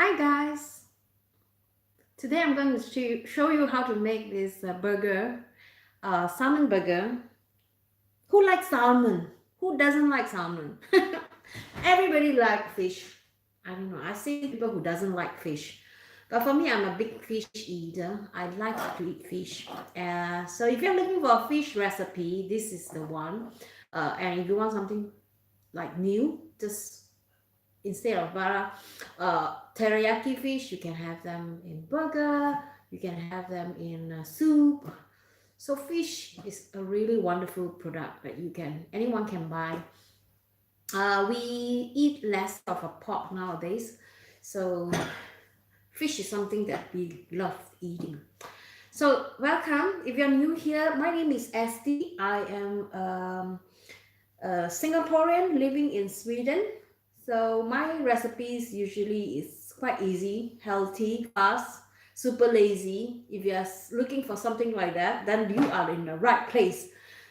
Hi guys! Today I'm going to show you how to make this burger, salmon burger. Who likes salmon? Who doesn't like salmon? Everybody likes fish. I don't know. I see people who doesn't like fish. But for me, I'm a big fish eater. I like to eat fish. So if you're looking for a fish recipe, this is the one. And if you want something like new, just instead of teriyaki fish, you can have them in burger, you can have them in soup. So fish is a really wonderful product that anyone can buy. We eat less of a pork nowadays, so fish is something that we love eating. So welcome. If you're new here, my name is Estee. I am a Singaporean living in Sweden. So my recipes usually is quite easy, healthy, fast, super lazy. If you're looking for something like that, then you are in the right place.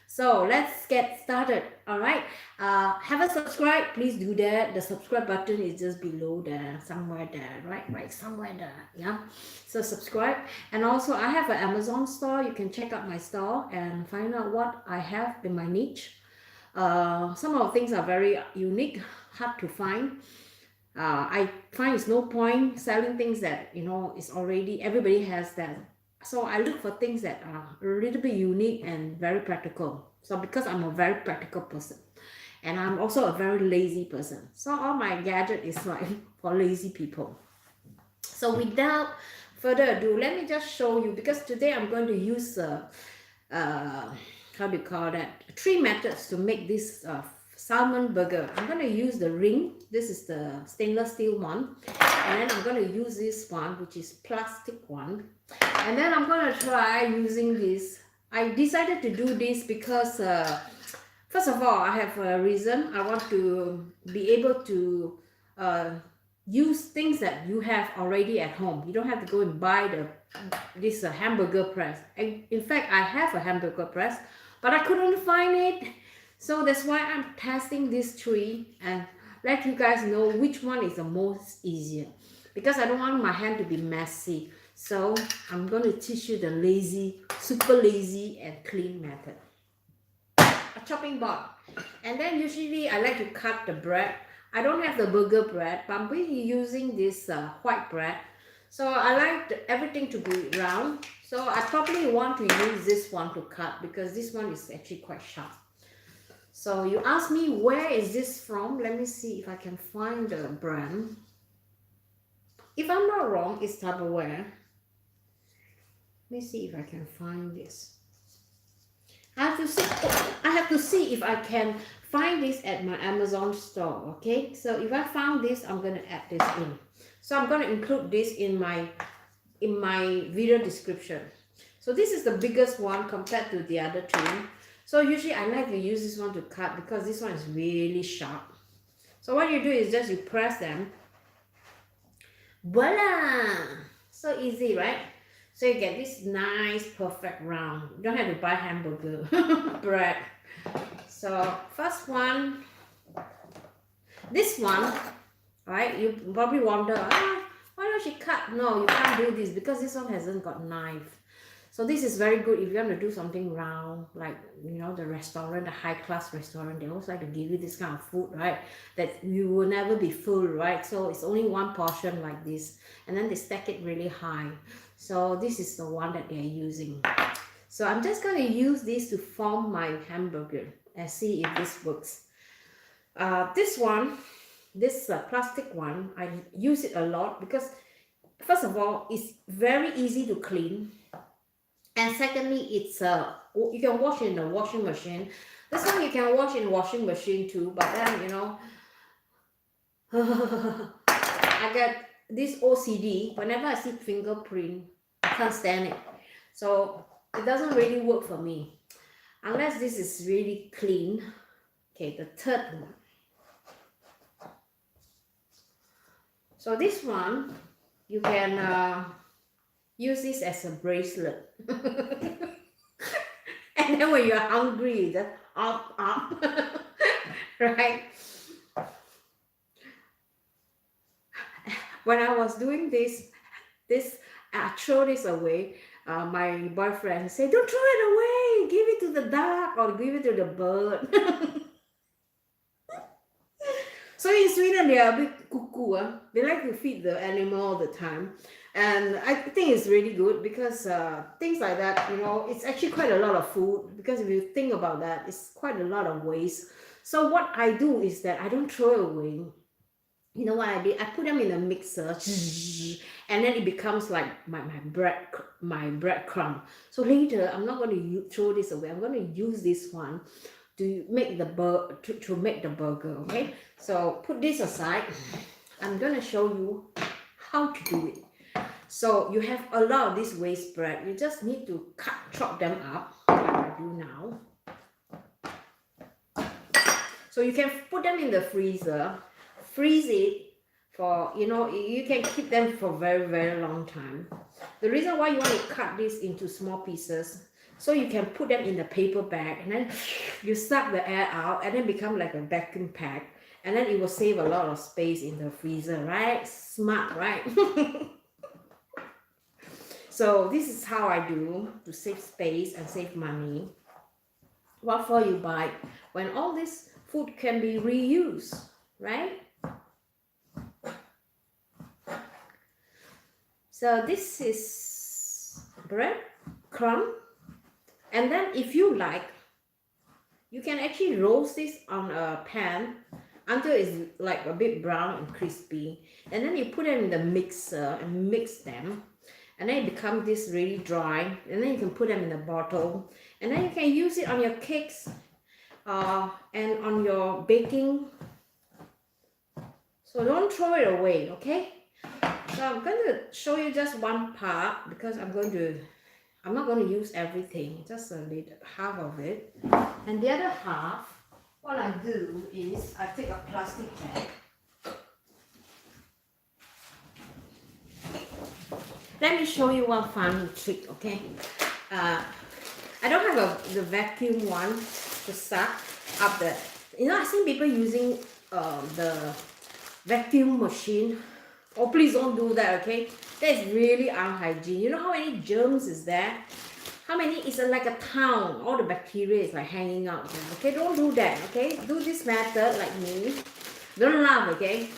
So let's get started. All right. Haven't subscribed? Please do that. The subscribe button is just below there, somewhere there, right, somewhere there. Yeah. So subscribe. And also, I have an Amazon store. You can check out my store and find out what I have in my niche. Some of the things are very unique, hard to find. I find it's no point selling things that is already everybody has that. So I look for things that are a little bit unique and very practical. So because I'm a very practical person, and I'm also a very lazy person, so all my gadget is like for lazy people. So without further ado, let me just show you, because today I'm going to use how do you call that, 3 methods to make this salmon burger. I'm going to use the ring. This is the stainless steel one, and then I'm going to use this one, which is plastic one, and then I'm going to try using this. I decided to do this because first of all, I have a reason. I want to be able to use things that you have already at home. You don't have to go and buy this hamburger press. In fact, I have a hamburger press, but I couldn't find it. So that's why I'm testing these 3 and let you guys know which one is the most easier, because I don't want my hand to be messy. So I'm going to teach you the lazy, super lazy and clean method. A chopping board. And then usually I like to cut the bread. I don't have the burger bread, but I'm really using this white bread. So I like everything to be round. So I probably want to use this one to cut, because this one is actually quite sharp. So you ask me, where is this from? Let me see if I can find the brand. If I'm not wrong, it's Tupperware. Let me see if I can find this. I have to see if I can find this at my Amazon store. Okay, so if I found this, I'm going to add this in. So I'm going to include this in my video description. So this is the biggest one compared to the other 2. So usually I like to use this one to cut, because this one is really sharp. So what you do is just you press them. Voila! So easy, right? So you get this nice perfect round. You don't have to buy hamburger bread. So first one, this one, right? You probably wonder, why don't you cut? No, you can't do this because this one hasn't got knife. So this is very good if you want to do something round, like the restaurant, the high class restaurant, they always like to give you this kind of food, right? That you will never be full, right? So it's only one portion like this, and then they stack it really high. So this is the one that they're using. So I'm just going to use this to form my hamburger and see if this works. This one, this plastic one, I use it a lot because, first of all, it's very easy to clean. And secondly, it's you can wash in the washing machine. This one you can wash in the washing machine too, but then I get this OCD. Whenever I see fingerprint, I can't stand it. So it doesn't really work for me unless this is really clean. Okay, the third one. So this one, you can use this as a bracelet. And then when you're hungry, you just up. Right? when I was doing this, I throw this away. My boyfriend said, "Don't throw it away. Give it to the duck or give it to the bird." So in Sweden, they are a bit cuckoo. They like to feed the animal all the time. And I think it's really good because things like that, you know, it's actually quite a lot of food. Because if you think about that, it's quite a lot of waste. So what I do is that I don't throw it away. You know what I did? I put them in a mixer, and then it becomes like my breadcrumb. So later, I'm not going to throw this away. I'm going to use this one to make the to make the burger. Okay, so put this aside. I'm going to show you how to do it. So you have a lot of this waste bread. You just need to chop them up, like I do now. So you can put them in the freezer, freeze it for, you know, you can keep them for very, very long time. The reason why you want to cut this into small pieces, so you can put them in the paper bag, and then you suck the air out, and then become like a vacuum pack, and then it will save a lot of space in the freezer, right? Smart, right? So this is how I do to save space and save money. What for you buy when all this food can be reused, right? So this is bread crumb, and then if you like, you can actually roast this on a pan until it's like a bit brown and crispy, and then you put them in the mixer and mix them, and then it becomes this really dry, and then you can put them in a bottle, and then you can use it on your cakes and on your baking. So don't throw it away, okay? So I'm going to show you just one part because I'm not going to use everything, just a little half of it. And the other half, what I do is I take a plastic bag. Let me show you one fun trick, okay? I don't have the vacuum one to suck up the, you know, I've seen people using the vacuum machine. Oh, please don't do that, okay? That is really unhygiene. You know how many germs is there? How many? It's like a town. All the bacteria is like hanging out there, okay? Don't do that, okay? Do this method like me. Don't laugh, okay?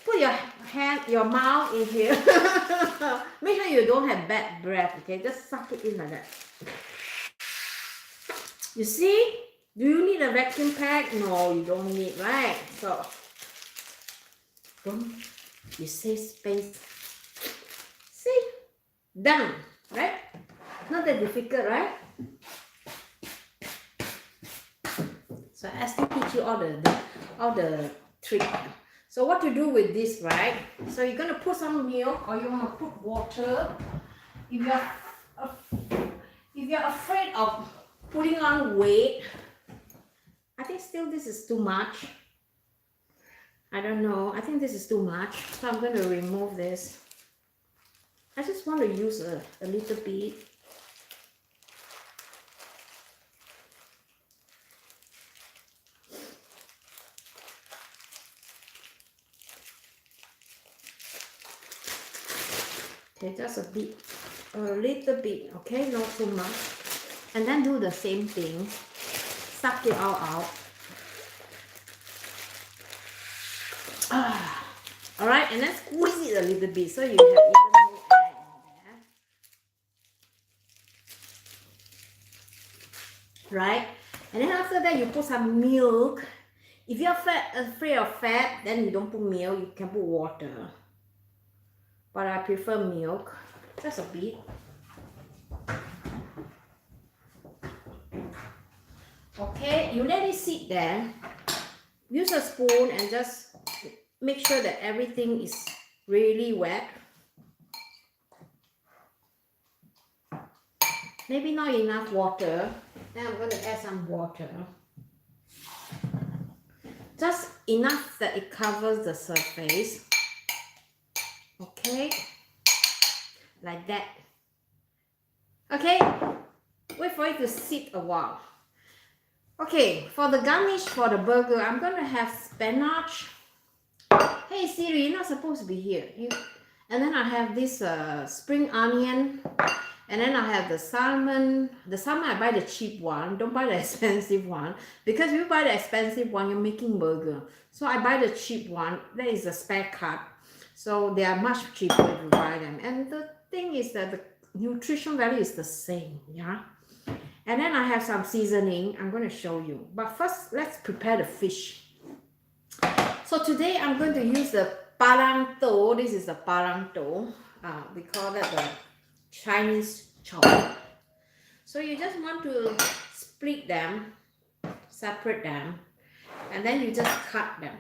Put your hand, your mouth in here. Make sure you don't have bad breath, okay? Just suck it in like that. You see? Do you need a vacuum pack? No, you don't need, right? So, boom. You save space. See? Done, right? Not that difficult, right? So Estee teach you all the trick. So what to do with this, right? So you're gonna put some milk, or you wanna put water. If you're afraid of putting on weight, I think still this is too much. I don't know. I think this is too much. So I'm going to remove this. I just want to use a little bit. Okay, just a little bit. Okay, not too much. And then do the same thing. Suck it all out. All right, and then squeeze it a little bit so you have even more air in there. Right? And then after that, you put some milk. If you're afraid of fat, then you don't put milk, you can put water. But I prefer milk. Just a bit. Okay, you let it sit there. Use a spoon and just make sure that everything is really wet. Maybe not enough water. Then I'm going to add some water. Just enough that it covers the surface. Okay. Like that. Okay. Wait for it to sit a while. Okay, for the garnish for the burger, I'm going to have spinach. Hey Siri, you're not supposed to be here. And then I have this spring onion. And then I have the salmon. The salmon, I buy the cheap one. Don't buy the expensive one. Because if you buy the expensive one, you're making burger. So I buy the cheap one. That is a spare cut. So they are much cheaper if you buy them. And the thing is that the nutrition value is the same. Yeah. And then I have some seasoning. I'm going to show you. But first, let's prepare the fish. So today I'm going to use the palanto. This is the palanto. We call it the Chinese chop. So you just want to split them, separate them, and then you just cut them.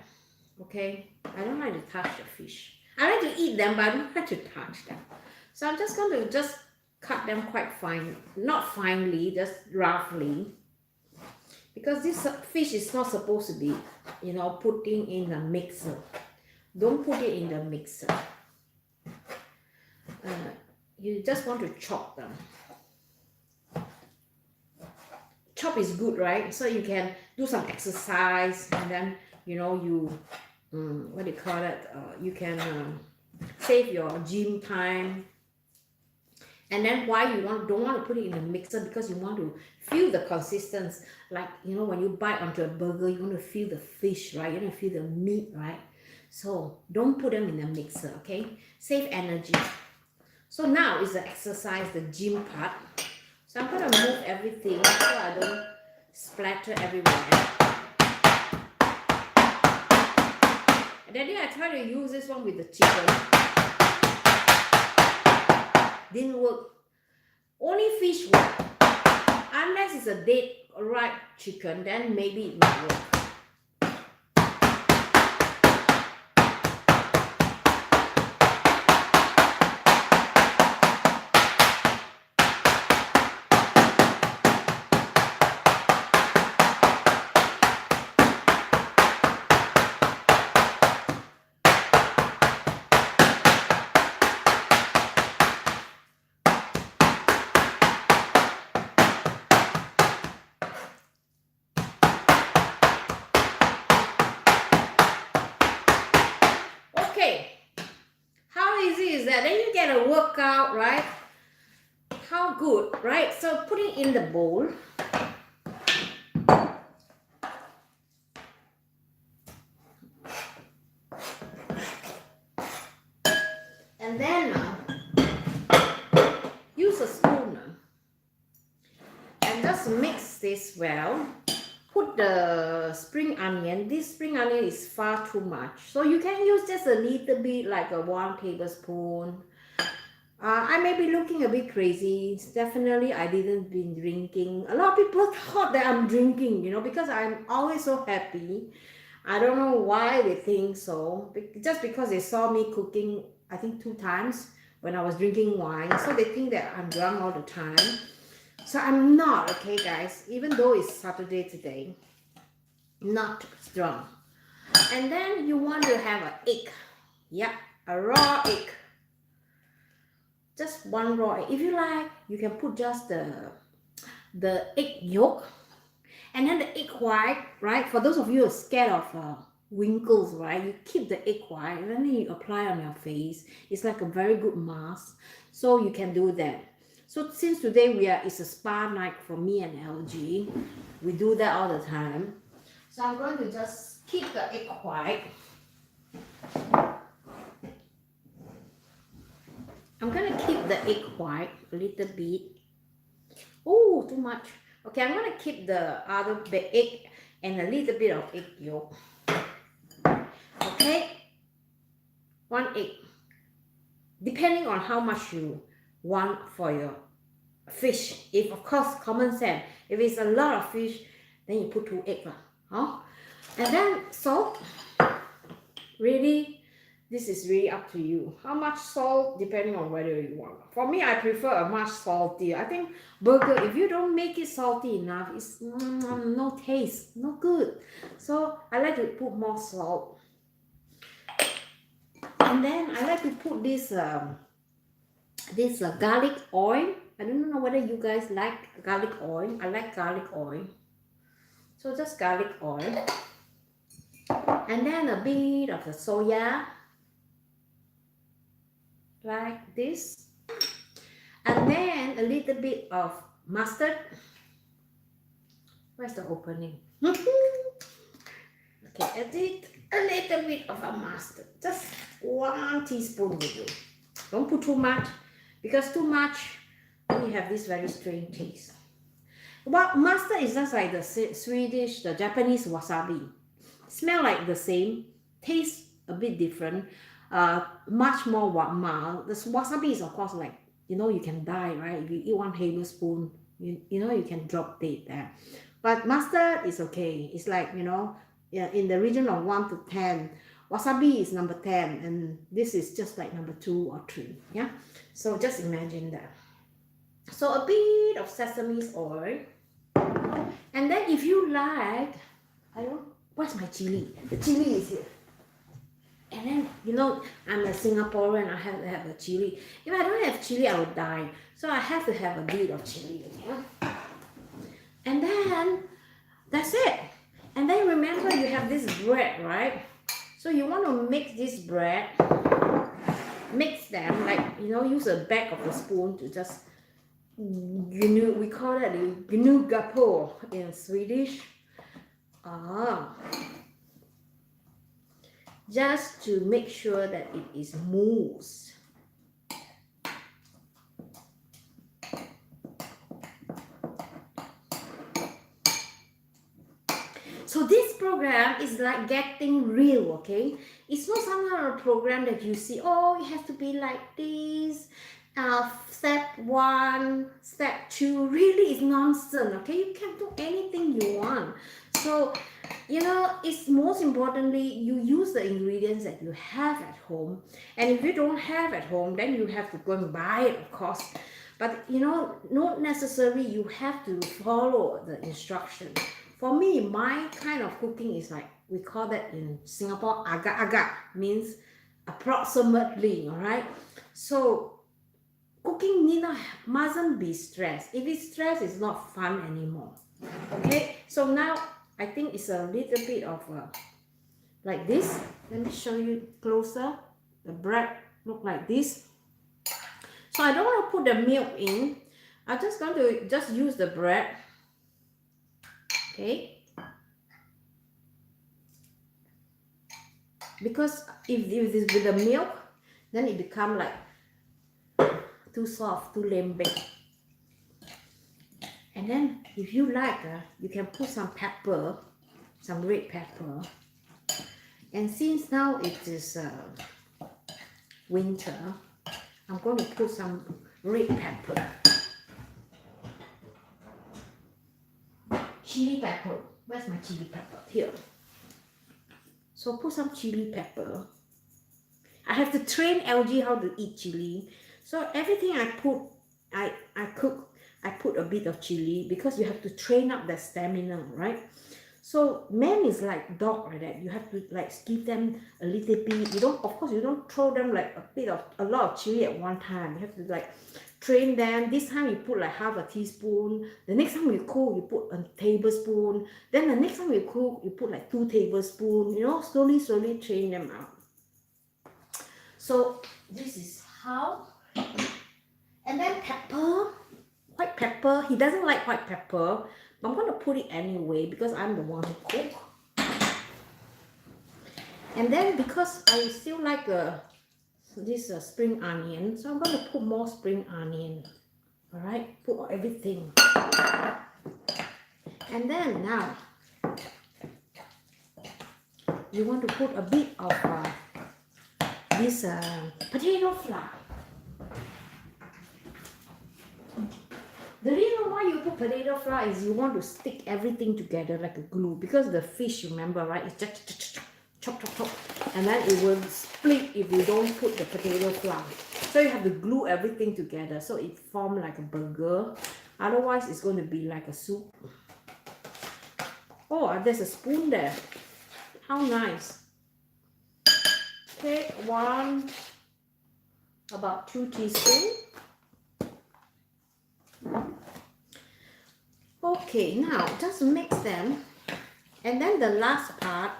Okay? I don't like to touch the fish. I like to eat them, but I don't like to touch them. So I'm just going to just cut them quite fine, not finely, just roughly. Because this fish is not supposed to be, you know, putting in a mixer. Don't put it in the mixer. You just want to chop them. Chop is good, right? So you can do some exercise, and then, you know, you, what do you call it? You can save your gym time. And then why you don't want to put it in the mixer? Because you want to feel the consistency. Like, you know, when you bite onto a burger, you want to feel the fish, right? You want to feel the meat, right? So don't put them in the mixer, okay? Save energy. So now is the exercise, the gym part. So I'm going to move everything so I don't splatter everywhere. And then I try to use this one with the chicken. Didn't work. Only fish work. Unless it's a dead ripe chicken, then maybe it will work. How easy is that? Then you get a workout, right? How good, right? So put it in the bowl. And then use a spoon and just mix this well. Put the spring onion. This spring onion is far too much, so you can use just a little bit, like a 1 tablespoon. I may be looking a bit crazy. Definitely I didn't been drinking. A lot of people thought that I'm drinking, you know, because I'm always so happy. I don't know why they think so. Just because they saw me cooking, I think 2 times when I was drinking wine, so they think that I'm drunk all the time. So I'm not, okay guys, even though it's Saturday today, not drunk. And then you want to have an egg. Yeah, a raw egg. Just 1 raw egg. If you like, you can put just the egg yolk. And then the egg white, right? For those of you who are scared of wrinkles, right? You keep the egg white and then you apply on your face. It's like a very good mask. So you can do that. So since today it's a spa night for me and LG, we do that all the time. So I'm going to just keep the egg white. I'm going to keep the egg white a little bit. Oh, too much. Okay, I'm going to keep the egg and a little bit of egg yolk. Okay, 1 egg. Depending on how much you want for your fish. If, of course, common sense. If it's a lot of fish, then you put 2 eggs. Huh? And then salt. Really, this is really up to you. How much salt, depending on whether you want. For me, I prefer a much saltier. I think burger, if you don't make it salty enough, it's no taste, no good. So I like to put more salt. And then I like to put this garlic oil. I don't know whether you guys like garlic oil. I like garlic oil. So just garlic oil. And then a bit of the soya. like this. And then a little bit of mustard. Where's the opening? Okay, a little bit of a mustard. Just 1 teaspoon will do. Don't put too much, because too much, we have this very strange taste. Well, mustard is just like the Swedish, the Japanese wasabi. Smell like the same, taste a bit different, much more mild. The wasabi is of course like, you can die, right? If you eat 1 tablespoon, you can drop dead there. But mustard is okay. It's like, yeah, in the region of 1 to 10. Wasabi is number 10, and this is just like number 2 or 3. Yeah, so just imagine that. So a bit of sesame oil, and then if you like, where's my chili? The chili is here. And then, I'm a Singaporean, I have to have a chili. If I don't have chili, I will die. So I have to have a bit of chili. Yeah? And then, that's it. And then remember, you have this bread, right? So you want to mix this bread, mix them, like, use the back of the spoon to just, we call that gnugapo in Swedish. Just to make sure that it is moist. So this program is like getting real, okay? It's not some kind of program that you see, oh, it has to be like this, step 1, step 2, really is nonsense, okay? You can do anything you want. So, it's most importantly, you use the ingredients that you have at home. And if you don't have at home, then you have to go and buy it, of course. But, not necessarily you have to follow the instructions. For me, my kind of cooking is like, we call that in Singapore, agak-agak, means approximately, all right? So, cooking mustn't be stressed. If it's stressed, it's not fun anymore. Okay, so now I think it's a little bit of like this. Let me show you closer. The bread look like this. So I don't want to put the milk in. I'm just going to use the bread. Okay. Because if it's with the milk, then it become like too soft, too lembek. And then if you like, you can put some pepper, some red pepper. And since now it is winter, I'm going to put some red pepper. Chili pepper. Where's my chili pepper? Here. So put some chili pepper. I have to train LG how to eat chili. So everything I put, I cook, I put a bit of chili because you have to train up their stamina, right? So men is like dog like that. You have to like give them a little bit. You don't, of course, you don't throw them like a lot of chili at one time. You have to like train them. This time you put like half a teaspoon. The next time you cook, you put a tablespoon. Then the next time you cook, you put like 2 tablespoons. Slowly train them out. So this is how. And then pepper. White pepper, he doesn't like white pepper, but I'm going to put it anyway because I'm the one who cook. And then because I still like this spring onion, so I'm going to put more spring onion. All right, put everything. And then now, you want to put a bit of this potato flour. The reason why you put potato flour is you want to stick everything together like a glue, because the fish, remember, right, it's just chop, and then it will split if you don't put the potato flour. So you have to glue everything together so it forms like a burger. Otherwise, it's going to be like a soup. Oh, there's a spoon there. How nice. Take about 2 teaspoons. Okay, now just mix them, and then the last part,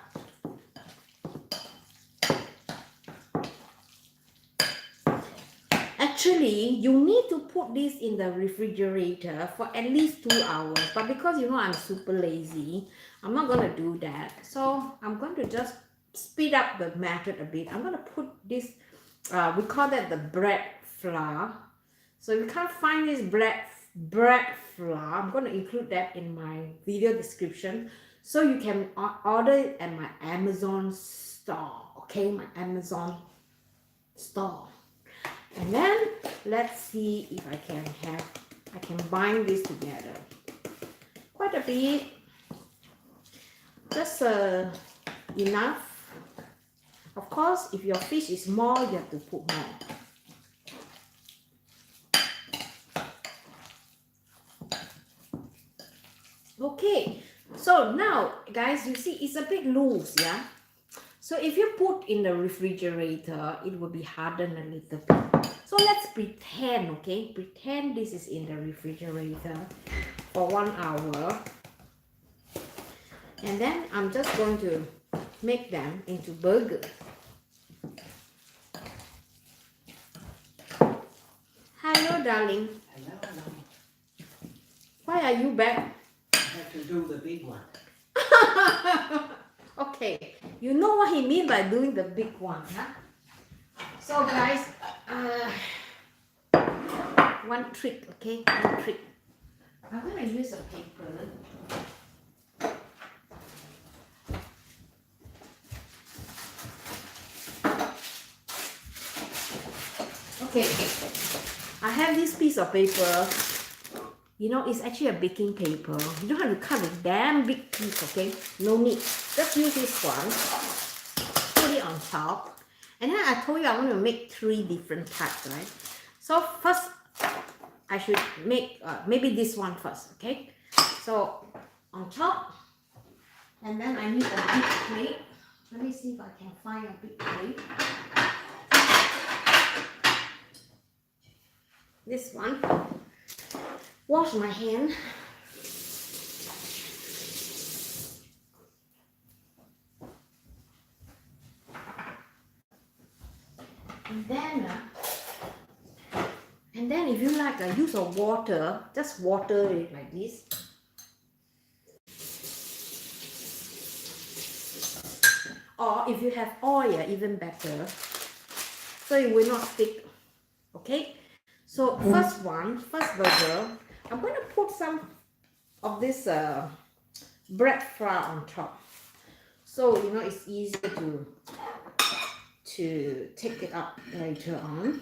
actually, you need to put this in the refrigerator for at least 2 hours. But because you know I'm super lazy, I'm not going to do that. So I'm going to just speed up the method a bit. I'm going to put this, we call that the bread flour. So if you can't find this bread flour, I'm going to include that in my video description. So you can order it at my Amazon store. Okay, my Amazon store. And then let's see if I can bind this together. Quite a bit, just enough. Of course, if your fish is small, you have to put more. Okay, so now guys, you see it's a bit loose, yeah? So if you put in the refrigerator, it will be hardened a little bit. So let's pretend, okay? Pretend this is in the refrigerator for 1 hour. And then I'm just going to make them into burger. Hello, darling. Hello. Why are you back? I have to do the big one. Okay, you know what he means by doing the big one, huh? So guys, one trick, okay? One trick. I'm gonna use a paper. Okay, I have this piece of paper. You know, it's actually a baking paper. You don't have to cut a damn big piece, okay? No need. Just use this one. Put it on top. And then I told you I want to make 3 different types, right? So first, I should make maybe this one first, okay? So on top, and then I need a big plate. Let me see if I can find a big plate. This one. Wash my hand. And then if you like a use of water, just water it like this. Or if you have oil, even better. So it will not stick. Okay? So first burger, I'm going to put some of this bread flour on top. So, you know, it's easier to take it up later on.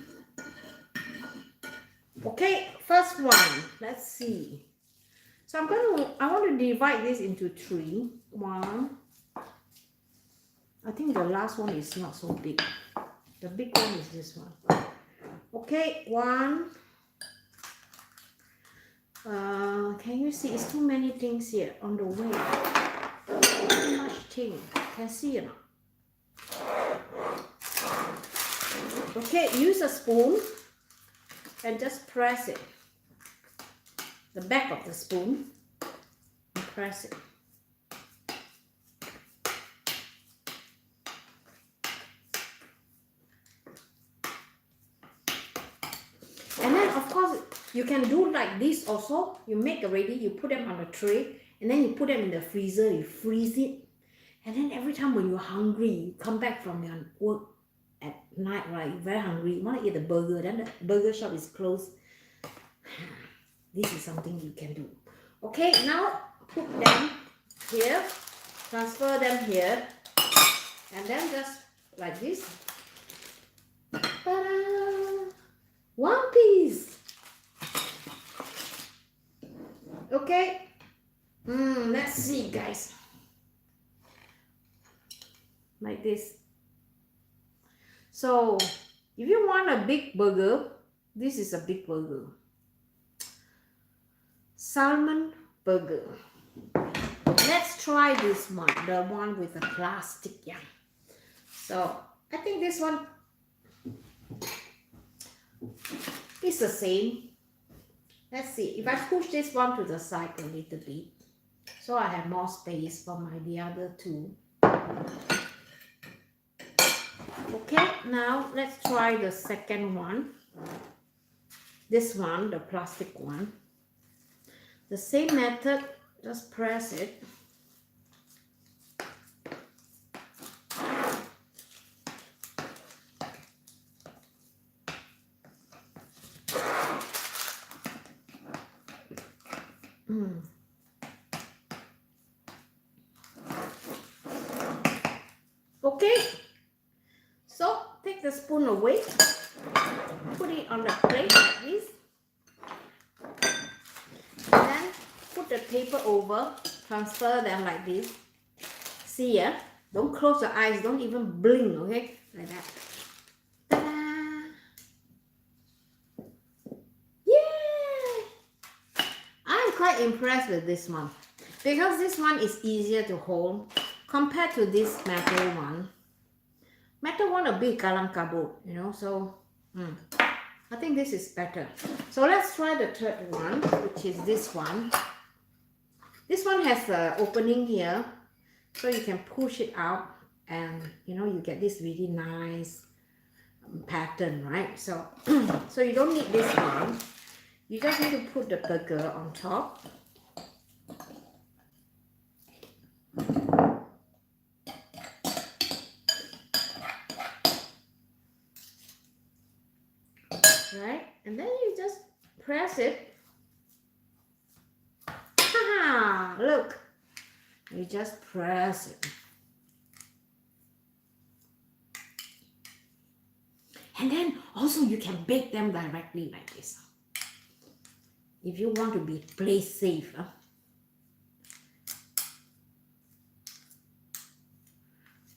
Okay, first one, let's see. So I want to divide this into 3. 1. I think the last one is not so big. The big one is this one. Okay, 1. Can you see? It's too many things here on the way. Too much thing. Can see or not? Okay, use a spoon and just press it. The back of the spoon. And press it. And then of course you can do like this also. You make already, you put them on a tray, and then you put them in the freezer, you freeze it. And then every time when you're hungry, you come back from your work at night, right? You're very hungry, you want to eat a burger, then the burger shop is closed. This is something you can do. Okay, now put them here, transfer them here, and then just like this. Ta-da! One piece. Okay. Let's see, guys. Like this. So, if you want a big burger, this is a big burger. Salmon burger. Let's try this one, the one with the plastic, yeah. So, I think this one is the same. Let's see, if I push this one to the side a little bit, so I have more space for the other 2. Okay, now let's try the second one. this one, the plastic one. The same method, just press it. Okay, so take the spoon away, put it on the plate like this, and then put the paper over, transfer them like this. See, yeah? Don't close your eyes, don't even blink, okay? Like that. Ta-da! Yay! I'm quite impressed with this one because this one is easier to hold compared to this metal one. Metal one a bit kalang kabut, you know, so I think this is better. So let's try the third one, which is this one. This one has an opening here, so you can push it out and you know you get this really nice pattern, right? So so you don't need this one. You just need to put the burger on top. Right? And then you just press it. Haha! Look! You just press it. And then also you can bake them directly like this. If you want to be play safe.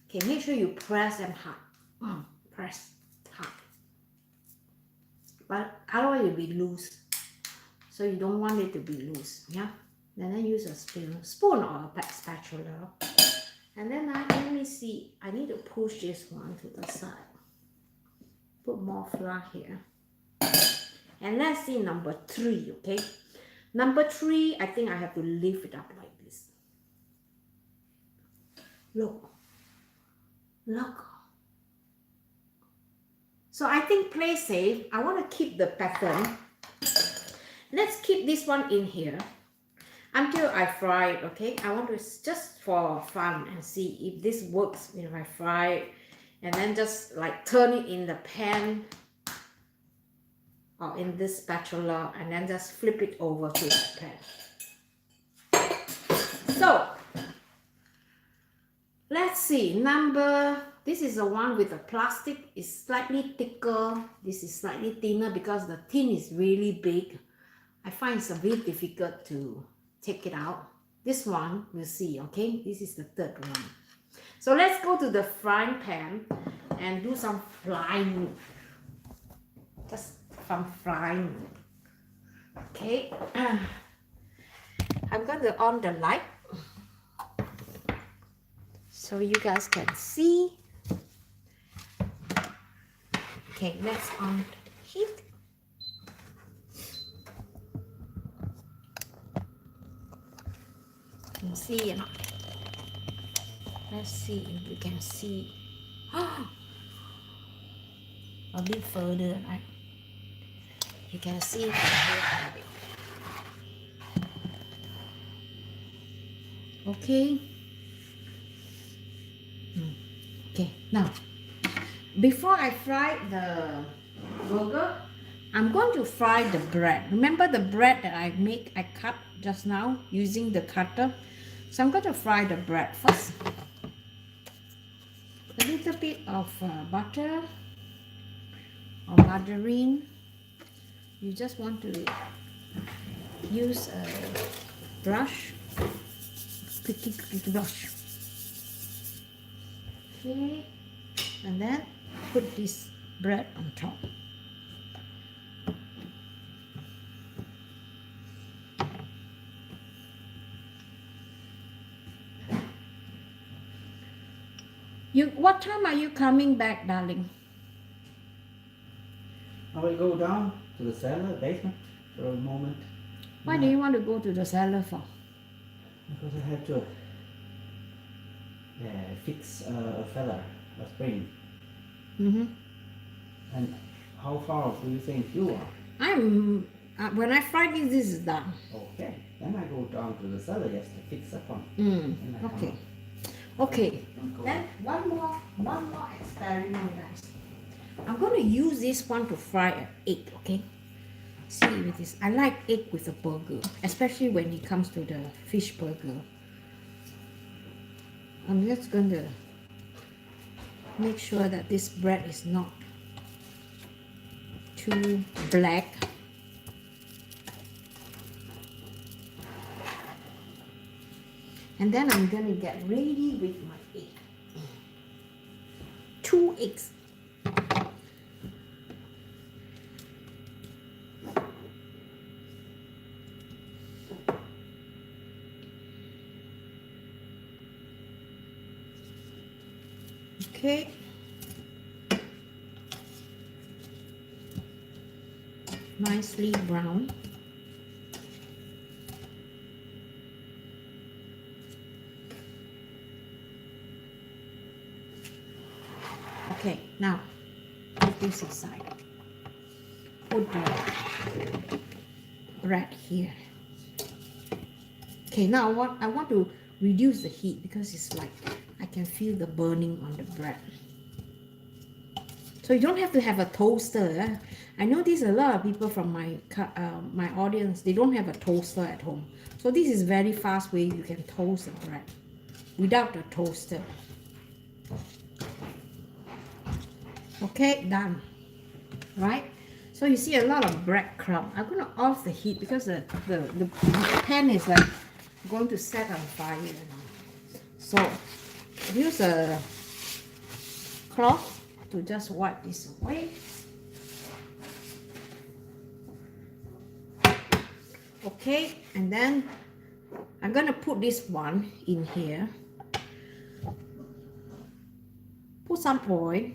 Okay, make sure you press them hard. Press hard. But otherwise it will be loose. So you don't want it to be loose. Yeah? And then use a spoon or a spatula. And then let me see. I need to push this one to the side. Put more flour here. And let's see number 3, okay? Number 3, I think I have to lift it up like this. Look. Look. So I think play safe. I want to keep the pattern. Let's keep this one in here until I fry it, okay? I want to just for fun and see if this works if I fry it. And then just like turn it in the pan or in this spatula and then just flip it over to the pan. So let's see, this is the one with the plastic. It's slightly thicker. This is slightly thinner because the tin is really big. I find it's a bit difficult to take it out. This one, we'll see, okay? This is the third one. So let's go to the frying pan and do some frying. Just some frying. Okay. I'm going to on the light so you guys can see. Okay, let's on the heat. You can see, let's see if you can see. A bit further, right? You can see from here. Okay. Okay, now before I fry the burger, I'm going to fry the bread. Remember the bread that I cut just now using the cutter? So I'm going to fry the bread first. A little bit of butter or margarine. You just want to use a brush, sticky brush. Okay, and then put this bread on top. What time are you coming back, darling? I will go down to the cellar basement for a moment. Why do you want to go to the cellar for? Because I have to fix a feather, a spring. Mm-hmm. And how far do you think you are? When I fry this, this is done. Okay. Then I go down to the cellar just to fix up on. Mm. Okay. Okay. Don't go. Then one more experiment, guys. I'm going to use this one to fry an egg. Okay. See with this. I like egg with a burger, especially when it comes to the fish burger. I'm just going to make sure that this bread is not too black. And then I'm going to get ready with my egg. 2 eggs. Okay. Nicely brown. Okay, now put this aside. Put the bread here. Okay, now I want to reduce the heat because it's like I can feel the burning on the bread. So you don't have to have a toaster. I know there's a lot of people from my audience, they don't have a toaster at home. So this is very fast way you can toast the bread without a toaster. Okay, done. Right? So you see a lot of breadcrumb. I'm going to off the heat because the pan is like going to set on fire now. So use a cloth to just wipe this away. Okay, and then I'm gonna put this one in here. Put some oil.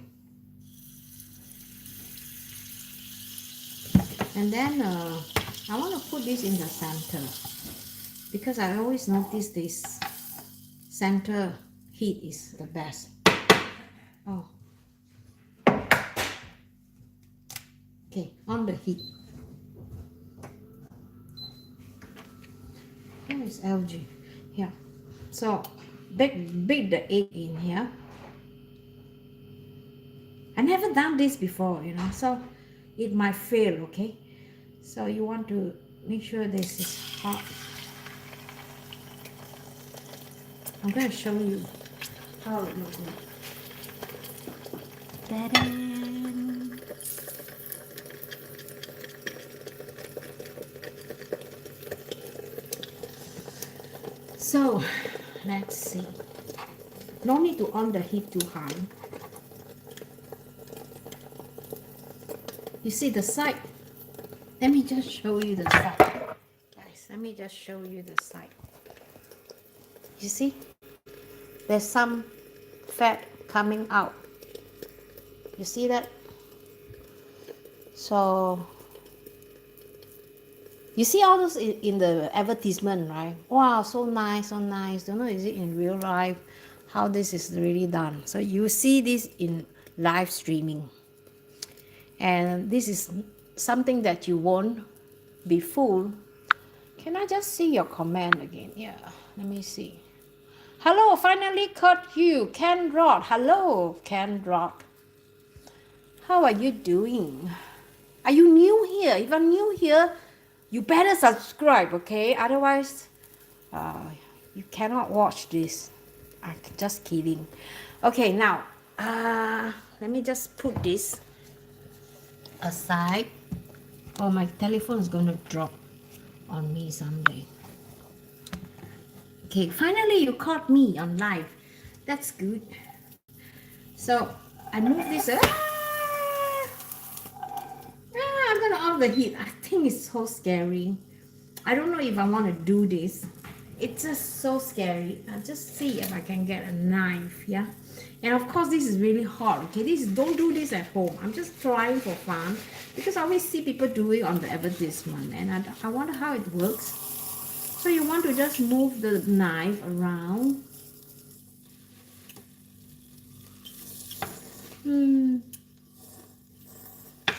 And then I want to put this in the center because I always notice this center heat is the best. Oh. Okay, on the heat. Where is LG? Yeah. So bake the egg in here. I never done this before, you know, so it might fail, okay? So you want to make sure this is hot. I'm going to show you how it looks like. Ta-da! So, let's see. No need to on the heat too high. You see the side? Let me just show you the side. Guys, let me just show you the side. You see? There's some fat coming out. You see that? So, you see all those in the advertisement, right? Wow, so nice, so nice. Don't know, is it in real life? How this is really done. So you see this in live streaming. And this is something that you won't be fooled. Can I just see your comment again? Yeah, let me see. Hello, finally caught you, Ken Rod. Hello, Ken Rod. How are you doing? Are you new here? If you're new here, you better subscribe, okay? Otherwise, you cannot watch this. I'm just kidding. Okay, now, let me just put this aside. Oh, my telephone is going to drop on me someday. Okay, finally you caught me on live. That's good. So I move this. I'm gonna off the heat. I think it's so scary. I don't know if I want to do this. It's just so scary. I'll just see if I can get a knife. Yeah. And of course, this is really hot. Okay, don't do this at home. I'm just trying for fun because I always see people do it on the advertisement, and I wonder how it works. So you want to just move the knife around.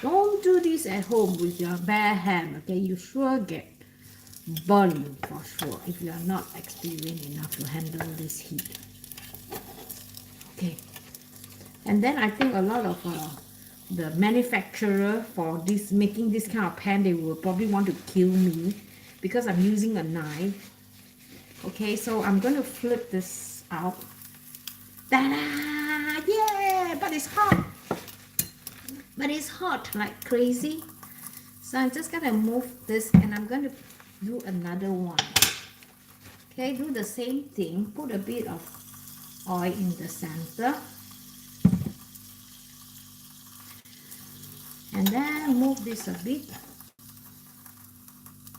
Don't don't do this at home with your bare hand, okay? You sure get burned for sure if you are not experienced enough to handle this heat. Okay. And then I think a lot of the manufacturer for this making this kind of pan, they will probably want to kill me because I'm using a knife. Okay, so I'm going to flip this out. Ta-da! Yeah! But it's hot. But it's hot like crazy. So I'm just going to move this and I'm going to do another one. Okay, do the same thing. Put a bit of oil in the center. And then move this a bit.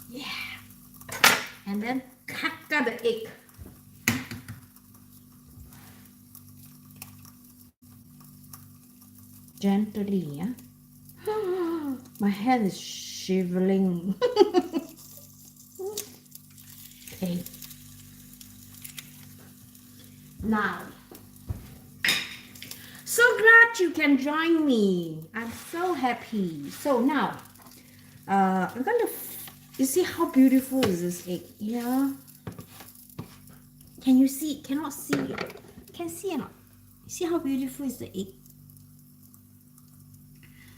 Yeah. And then cut the egg. Gently, yeah. My hand is shivering. Okay. Now, so glad you can join me. I'm so happy. So now, I'm gonna. You see how beautiful is this egg? Yeah. Can you see? Cannot see it. Can see or not? See how beautiful is the egg?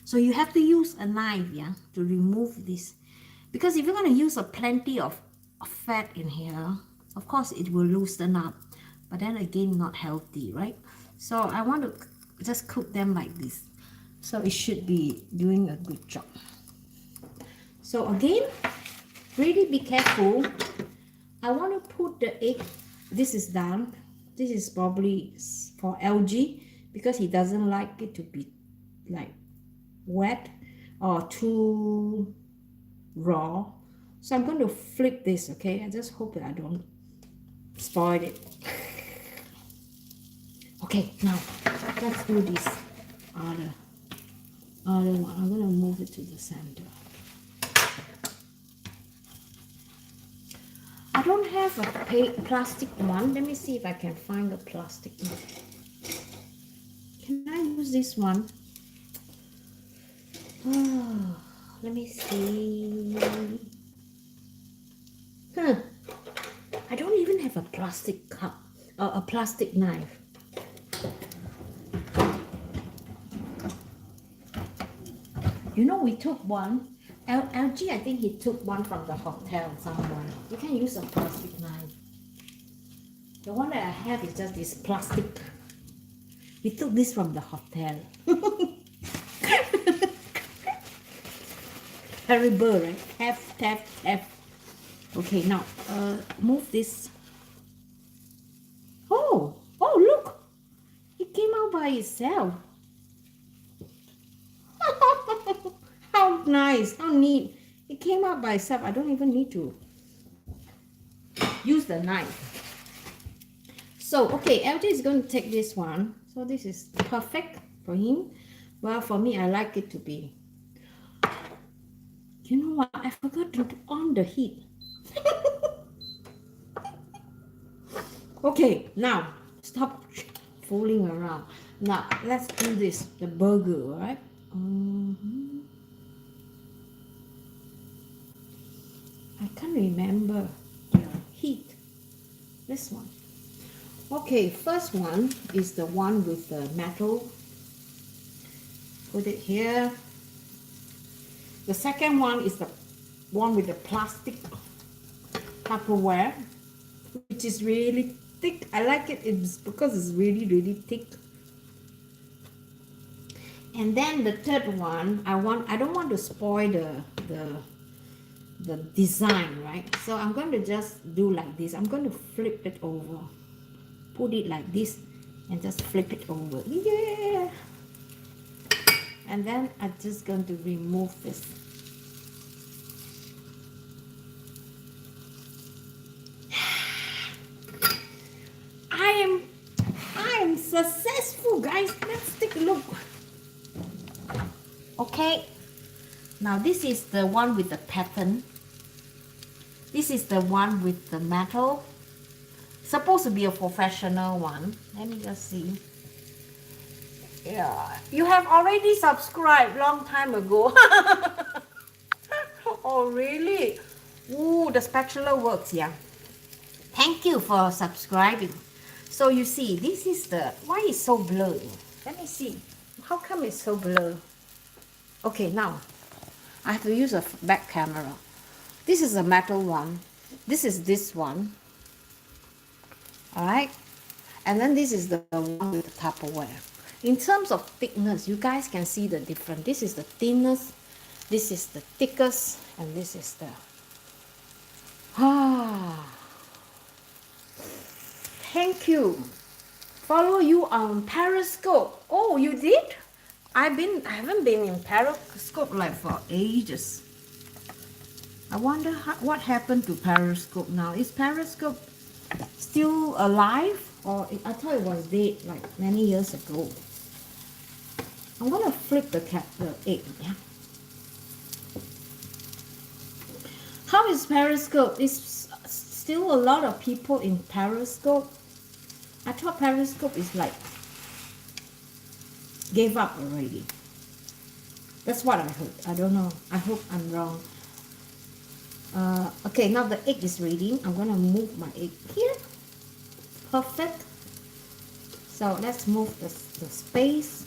So you have to use a knife, yeah, to remove this, because if you're gonna use a plenty of fat in here, of course it will loosen up, but then again not healthy, right? So I want to just cook them like this, so it should be doing a good job. So again, really be careful. I want to put the egg. This is done. This is probably for LG because he doesn't like it to be like wet or too raw. So I'm going to flip this, okay? I just hope that I don't spoil it. Okay, now let's do this other one. I'm going to move it to the center. I don't have a plastic one. Let me see if I can find a plastic one. Can I use this one? Oh, let me see. I don't even have a plastic cup or a plastic knife. You know, we took one. LG, I think he took one from the hotel somewhere. You can use a plastic knife. The one that I have is just this plastic. We took this from the hotel. Terrible, right? F. Okay, now move this. Oh, look! It came out by itself. How nice, how neat. It came out by itself. I don't even need to use the knife. So, okay, LJ is going to take this one. So this is perfect for him. Well, for me, I like it to be. You know what? I forgot to on the heat. Okay, now stop fooling around. Now let's do this. The burger, right? I can't remember the heat. This one. Okay, first one is the one with the metal. Put it here. The second one is the one with the plastic Tupperware, which is really thick. I like it. It's because it's really, really thick. And then the third one, I don't want to spoil the design, right? So I'm going to just do like this. I'm going to flip it over. Put it like this and just flip it over. Yeah. And then I'm just going to remove this. I am successful, guys. Let's take a look. Okay. Now this is the one with the pattern. This is the one with the metal. Supposed to be a professional one. Let me just see. Yeah, you have already subscribed long time ago. Oh, really? Ooh, the spatula works, yeah. Thank you for subscribing. So you see, this is the, why is so blurry? Let me see. How come it's so blurry? Okay, now I have to use a back camera. This is a metal one. This is this one. Alright? And then this is the one with the Tupperware. In terms of thickness, you guys can see the difference. This is the thinnest, this is the thickest, and this is the... Thank you. Follow you on Periscope. Oh, you did? I haven't been in Periscope like for ages. I wonder what happened to Periscope now. Is Periscope still alive? Or I thought it was dead like many years ago. I'm gonna flip the egg, yeah. How is Periscope? Is still a lot of people in Periscope? I thought Periscope is like gave up already. That's what I heard. I don't know. I hope I'm wrong. Okay, now the egg is ready. I'm gonna move my egg here. Perfect. So let's move the space.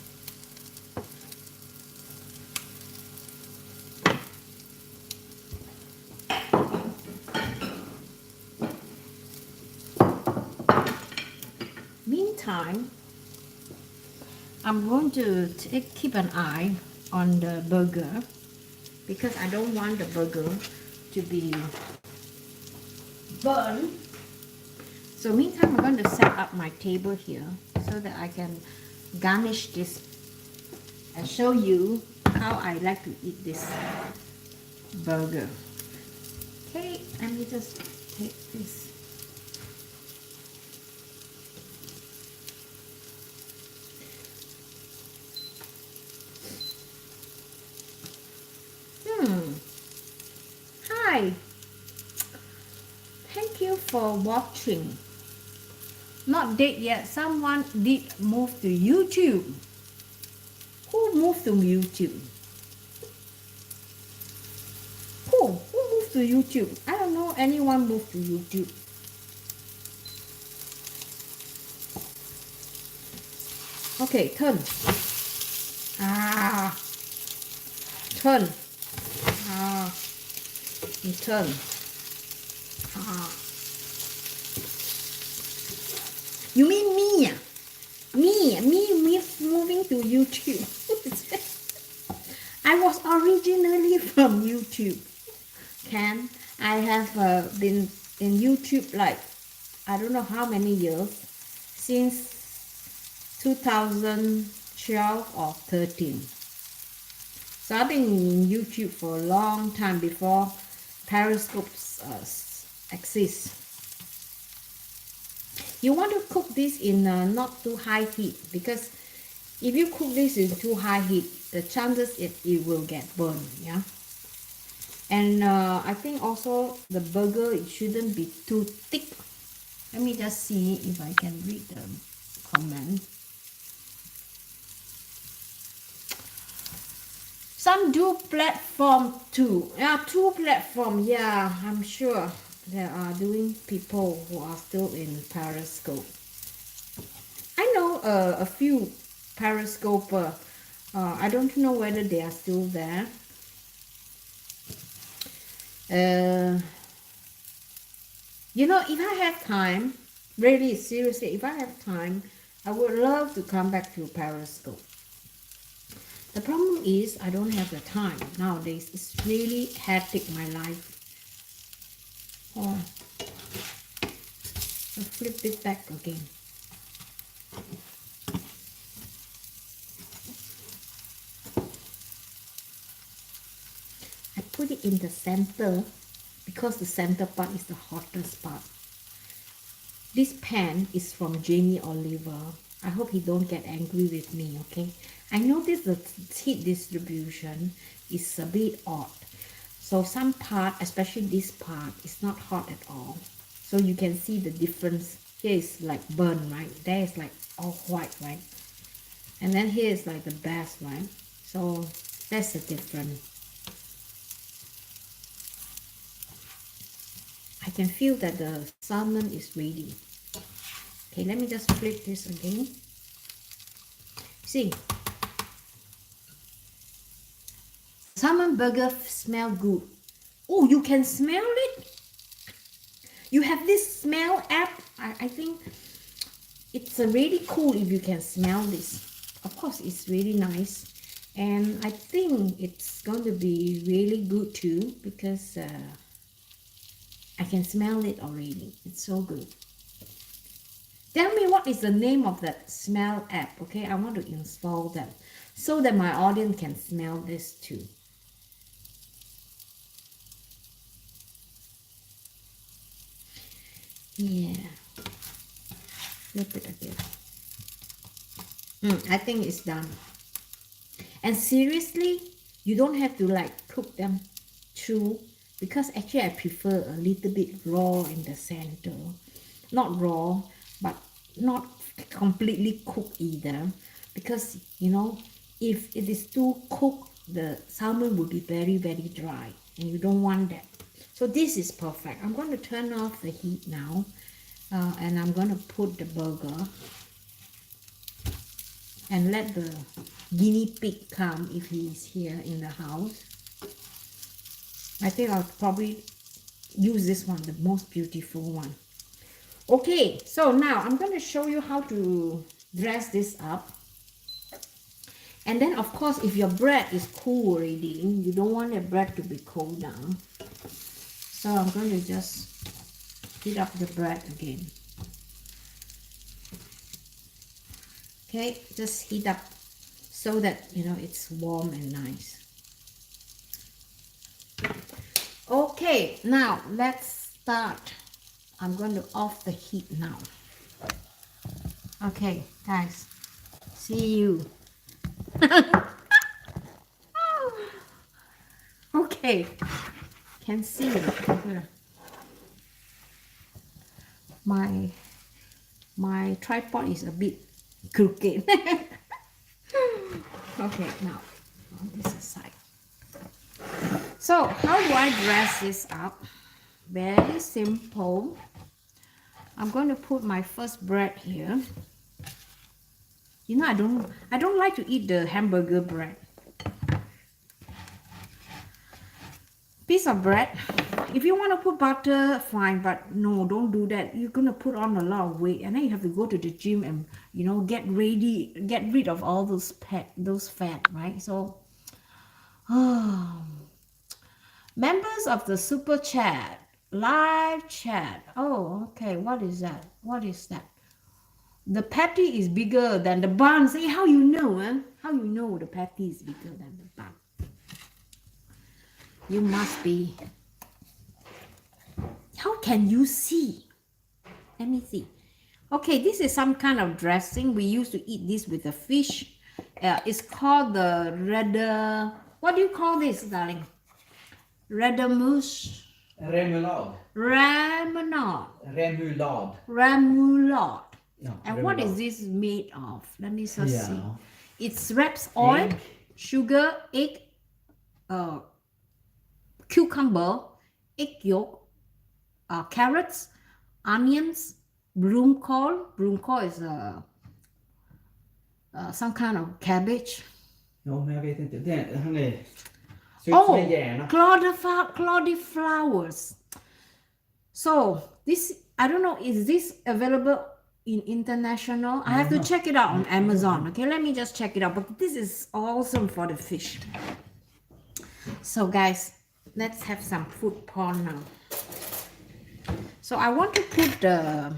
Meantime, I'm going to keep an eye on the burger because I don't want the burger to be burned. So meantime, I'm going to set up my table here so that I can garnish this and show you how I like to eat this burger. Okay, let me just take this. Hi. Thank you for watching. Not dead yet. Someone did move to YouTube. Who moved to YouTube? Who moved to YouTube? I don't know anyone moved to YouTube. Okay, turn. Turn. You turn. You mean me? Me moving to YouTube. I was originally from YouTube. I have been in YouTube like I don't know how many years, since 2012 or 13. So I've been in YouTube for a long time before Periscopes exist. You want to cook this in not too high heat, because if you cook this in too high heat, the chances it will get burned, yeah. And I think also the burger, it shouldn't be too thick. Let me just see if I can read the comment. Some do platform too. Yeah, 2 platform. Yeah, I'm sure there are doing people who are still in Periscope. I know a few Periscoper. I don't know whether they are still there. You know, if I have time, really seriously, if I have time, I would love to come back to Periscope. The problem is I don't have the time nowadays. It's really hectic, my life. Oh, I'll flip it back again. I put it in the center because the center part is the hottest part. This pan is from Jamie Oliver. I hope he don't get angry with me, okay? I noticed the heat distribution is a bit odd. So some part, especially this part, is not hot at all. So you can see the difference. Here is like burn, right? There is like all white, right? And then here is like the best, right? So that's the difference. I can feel that the salmon is ready. Okay, let me just flip this again. See, salmon burger smell good. Oh, you can smell it. You have this smell app. I think it's really cool if you can smell this. Of course, it's really nice. And I think it's going to be really good too because I can smell it already. It's so good. Tell me what is the name of that smell app, okay? I want to install that so that my audience can smell this too. Yeah. Flip it again. I think it's done. And seriously, you don't have to like cook them through because actually I prefer a little bit raw in the center. Not raw, but not completely cooked either. Because, you know, if it is too cooked, the salmon will be very, very dry. And you don't want that. So this is perfect. I'm going to turn off the heat now. And I'm going to put the burger. And let the guinea pig come if he is here in the house. I think I'll probably use this one, the most beautiful one. Okay, so now I'm going to show you how to dress this up. And then of course, if your bread is cool already, you don't want the bread to be cooled down. So I'm going to just heat up the bread again. Okay, just heat up so that, you know, it's warm and nice. Okay, now let's start. I'm going to off the heat now. Okay, guys, see you. Okay, can see here. My tripod is a bit crooked. Okay, now on this side. So how do I dress this up? Very simple. I'm going to put my first bread here. You know, I don't like to eat the hamburger bread. Piece of bread. If you want to put butter, fine, but no, don't do that. You're going to put on a lot of weight, and then you have to go to the gym and, you know, get rid of all those fat, right? So, members of the super chat, live chat. Oh, okay. What is that? What is that? The patty is bigger than the bun. Say, how you know, huh? How you know the patty is bigger than the bun? You must be. How can you see? Let me see. Okay, this is some kind of dressing. We used to eat this with the fish. It's called the what do you call this, darling? Remoulad. Yeah, and what is this made of? Let me just see. It's raps oil, sugar, egg, cucumber, egg yolk, carrots, onions, broomcore. Broomcore is some kind of cabbage. No, jag vet inte. Han är cauliflowers. So this, I don't know, is this available in international? I have to check it out on Amazon. Okay, let me just check it out. But this is awesome for the fish. So guys, let's have some food porn now. So I want to put the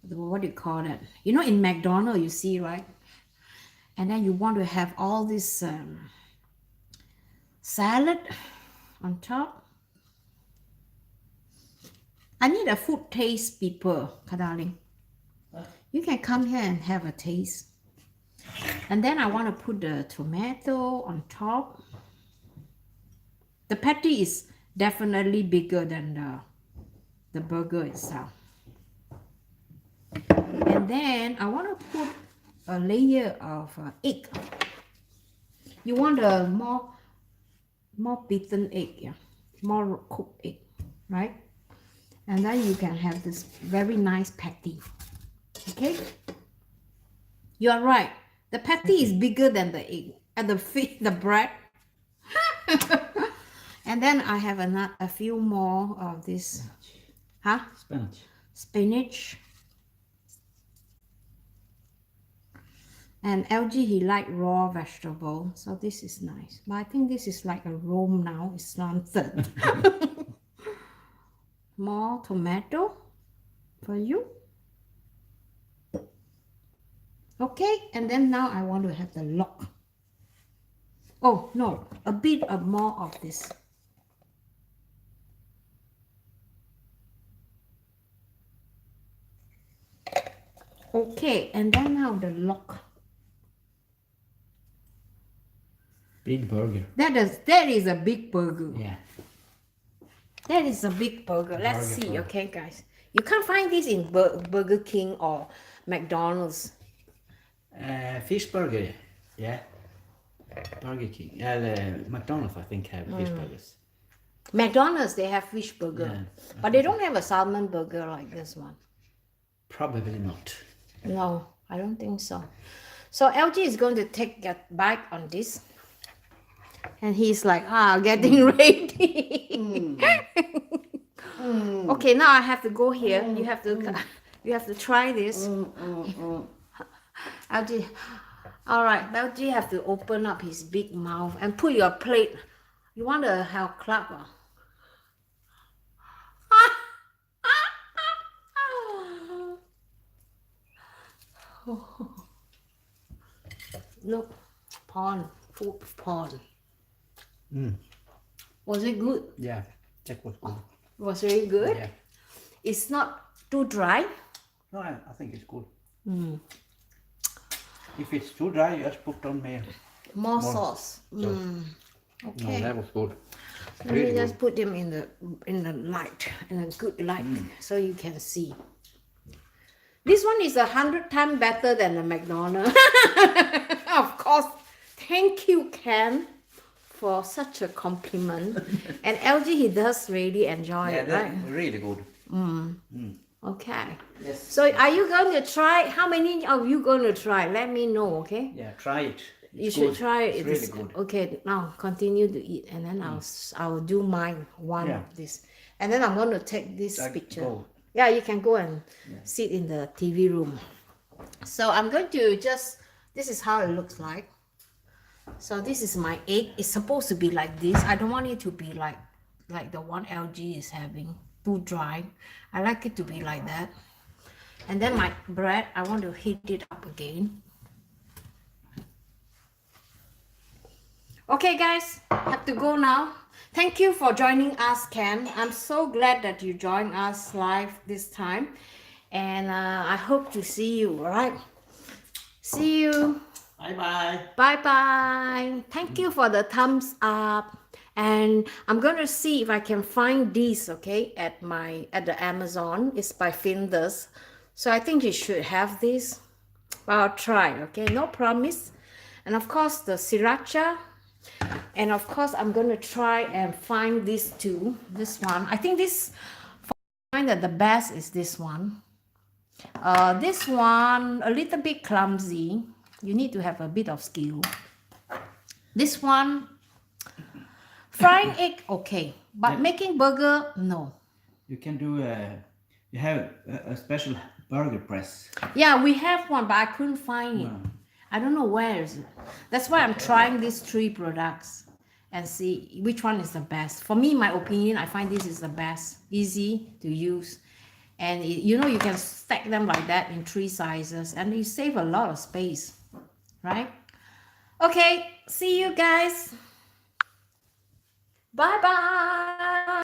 what do you call that? You know, in McDonald's, you see, right? And then you want to have all this salad on top. I need a food taste, people, darling. You can come here and have a taste. And then I want to put the tomato on top. The patty is definitely bigger than the burger itself. And then I want to put a layer of egg. You want a more beaten egg, yeah, more cooked egg, right? And then you can have this very nice patty. Okay, you are right. The patty is bigger than the egg and the bread. And then I have a few more of this, huh? Spinach. And LG, he like raw vegetable, so this is nice. But I think this is like a Rome now. It's slanted. More tomato for you. Okay, and then now I want to have the lock. Oh no, a bit of more of this. Okay, and then now the lock. Big burger. That is a big burger. Yeah. That is a big burger. Let's see, okay, guys. You can't find this in Burger King or McDonald's. Fish burger. Yeah. Burger King. McDonald's, I think, have fish burgers. McDonald's, they have fish burger. Yeah, but they don't have a salmon burger like this one. Probably not. No, I don't think so. So LG is going to take a bite on this. And he's like, getting ready. Okay, now I have to go here. You have to try this. LG, all right, LG have to open up his big mouth and put your plate. You want to have clap? Look, food porn. Was it good? Yeah, that was good. Was very good? Yeah. It's not too dry? No, I think it's good. If it's too dry, you just put on more sauce. Okay. No, that was good. Let me just put them in the light, in a good light, so you can see. This one is 100 times better than the McDonald's. Of course. Thank you, Ken, for such a compliment. And LG, he does really enjoy it, right? Really good. Okay. Yes. So are you going to try? How many of you going to try? Let me know, okay? Yeah, try it. You should try it. It's really good. Okay, now continue to eat, and then I'll do mine, one of this. And then I'm going to take this picture. Go. Yeah, you can go and sit in the TV room. So I'm going to this is how it looks like. So this is my egg. It's supposed to be like this. I don't want it to be like the one LG is having, too dry. I like it to be like that. And then my bread, I want to heat it up again. Okay guys, have to go now. Thank you for joining us, Ken. I'm so glad that you joined us live this time. And I hope to see you, all right? See you. Bye-bye. Bye-bye. Thank you for the thumbs up. And I'm going to see if I can find these, okay, at the Amazon. It's by Findus. So I think you should have this. I'll try, okay? No promise. And of course, the sriracha. And of course, I'm going to try and find these two. This one. I think I find that the best is this one. This one, a little bit clumsy. You need to have a bit of skill. This one, frying egg, okay. But making burger, no. You can do you have a special burger press. Yeah, we have one, but I couldn't find it. I don't know where is it. That's why I'm trying these 3 products and see which one is the best. For me, my opinion, I find this is the best. Easy to use. And you can stack them like that in 3 sizes and you save a lot of space, right? Okay, see you guys. Bye-bye.